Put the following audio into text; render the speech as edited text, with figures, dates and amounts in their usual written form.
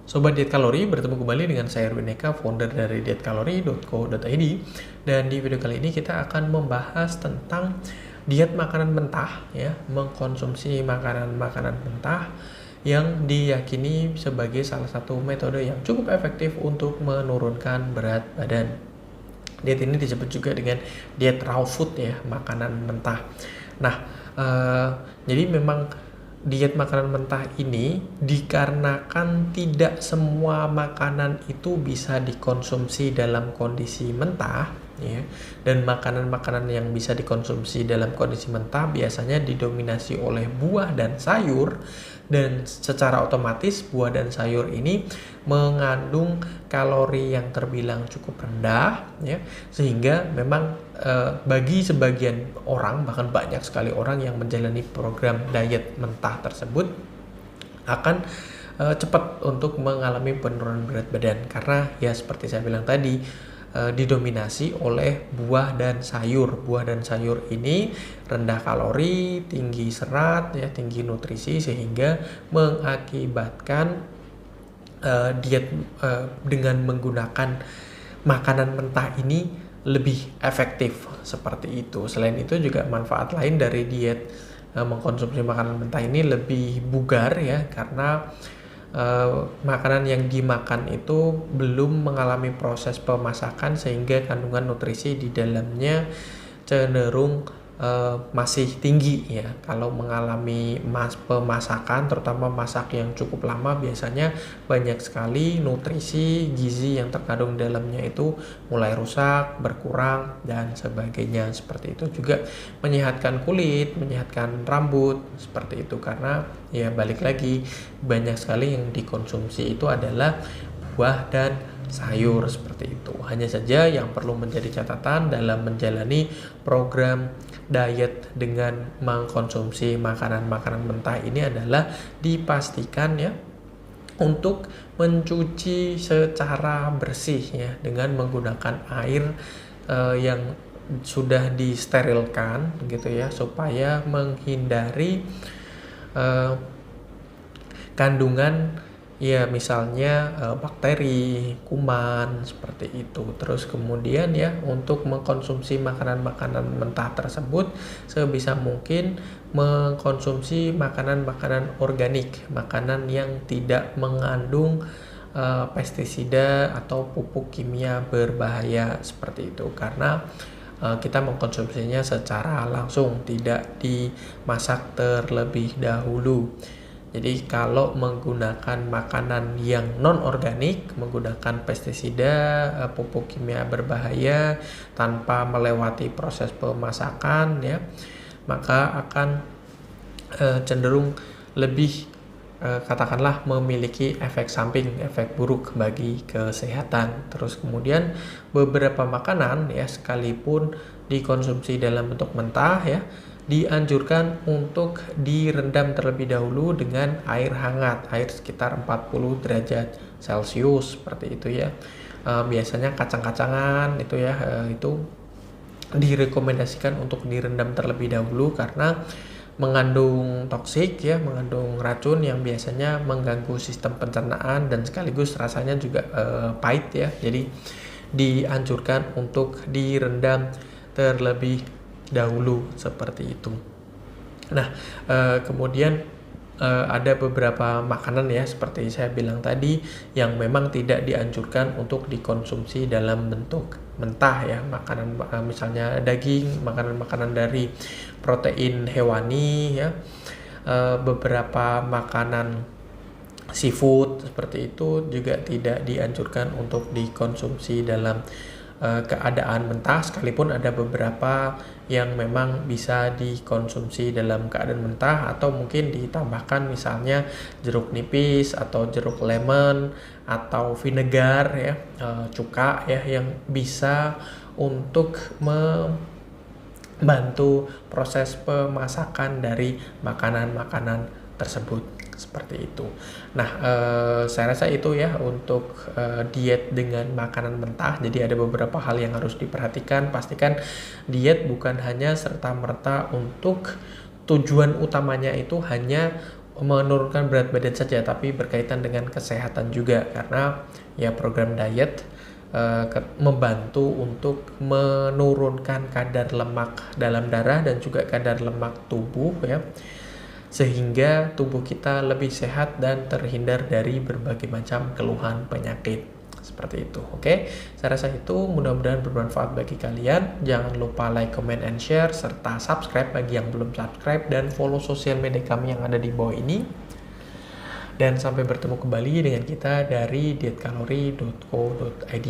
Sobat Diet Kalori, bertemu kembali dengan saya Erwin Eka, founder dari dietkalori.co.id. Dan di video kali ini kita akan membahas tentang diet makanan mentah, ya, mengkonsumsi makanan-makanan mentah yang diyakini sebagai salah satu metode yang cukup efektif untuk menurunkan berat badan. Diet ini disebut juga dengan diet raw food, ya, makanan mentah. Nah, jadi memang diet makanan mentah ini dikarenakan tidak semua makanan itu bisa dikonsumsi dalam kondisi mentah, ya. Dan makanan-makanan yang bisa dikonsumsi dalam kondisi mentah biasanya didominasi oleh buah dan sayur, dan secara otomatis buah dan sayur ini mengandung kalori yang terbilang cukup rendah, ya, sehingga memang bagi sebagian orang, bahkan banyak sekali orang yang menjalani program diet mentah tersebut akan cepat untuk mengalami penurunan berat badan, karena ya seperti saya bilang tadi, didominasi oleh buah dan sayur. Buah dan sayur ini rendah kalori, tinggi serat, ya, tinggi nutrisi, sehingga mengakibatkan diet dengan menggunakan makanan mentah ini lebih efektif, seperti itu. Selain itu juga manfaat lain dari diet mengkonsumsi makanan mentah ini lebih bugar, ya, karena makanan yang dimakan itu belum mengalami proses pemasakan, sehingga kandungan nutrisi di dalamnya cenderung masih tinggi, ya. Kalau mengalami pemasakan, terutama masak yang cukup lama, biasanya banyak sekali nutrisi gizi yang terkandung dalamnya itu mulai rusak, berkurang, dan sebagainya. Seperti itu juga menyehatkan kulit, menyehatkan rambut, seperti itu, karena ya balik lagi, banyak sekali yang dikonsumsi itu adalah buah dan sayur, seperti itu. Hanya saja yang perlu menjadi catatan dalam menjalani program diet dengan mengkonsumsi makanan-makanan mentah ini adalah dipastikan, ya, untuk mencuci secara bersih, ya, dengan menggunakan air yang sudah disterilkan, gitu ya, supaya menghindari kandungan, ya, misalnya bakteri, kuman, seperti itu. Terus kemudian, ya, untuk mengkonsumsi makanan-makanan mentah tersebut sebisa mungkin mengkonsumsi makanan-makanan organik, makanan yang tidak mengandung pestisida atau pupuk kimia berbahaya, seperti itu, karena kita mengkonsumsinya secara langsung, tidak dimasak terlebih dahulu. Jadi kalau menggunakan makanan yang non-organik, menggunakan pestisida, pupuk kimia berbahaya tanpa melewati proses pemasakan, ya, maka akan cenderung lebih katakanlah memiliki efek samping, efek buruk bagi kesehatan. Terus kemudian beberapa makanan, ya, sekalipun dikonsumsi dalam bentuk mentah, ya, dianjurkan untuk direndam terlebih dahulu dengan air hangat, air sekitar 40 derajat Celcius, seperti itu, ya. Biasanya kacang-kacangan itu, ya, itu direkomendasikan untuk direndam terlebih dahulu karena mengandung toksik, ya, mengandung racun yang biasanya mengganggu sistem pencernaan dan sekaligus rasanya juga pahit, ya. Jadi dianjurkan untuk direndam terlebih dahulu, seperti itu. Nah, kemudian ada beberapa makanan, ya, seperti saya bilang tadi, yang memang tidak dianjurkan untuk dikonsumsi dalam bentuk mentah, ya. Makanan misalnya daging, makanan-makanan dari protein hewani, ya. Beberapa makanan seafood seperti itu juga tidak dianjurkan untuk dikonsumsi dalam keadaan mentah, sekalipun ada beberapa yang memang bisa dikonsumsi dalam keadaan mentah, atau mungkin ditambahkan misalnya jeruk nipis atau jeruk lemon atau vinegar, ya, cuka, ya, yang bisa untuk membantu proses pemasakan dari makanan-makanan tersebut, seperti itu. Nah, saya rasa itu, ya, untuk diet dengan makanan mentah. Jadi ada beberapa hal yang harus diperhatikan. Pastikan diet bukan hanya serta-merta untuk tujuan utamanya itu hanya menurunkan berat badan saja, tapi berkaitan dengan kesehatan juga, karena ya program diet membantu untuk menurunkan kadar lemak dalam darah dan juga kadar lemak tubuh ya, sehingga tubuh kita lebih sehat dan terhindar dari berbagai macam keluhan penyakit. Seperti itu, oke? Saya rasa itu mudah-mudahan bermanfaat bagi kalian. Jangan lupa like, comment, and share, serta subscribe bagi yang belum subscribe, dan follow sosial media kami yang ada di bawah ini. Dan sampai bertemu kembali dengan kita dari dietkalori.co.id.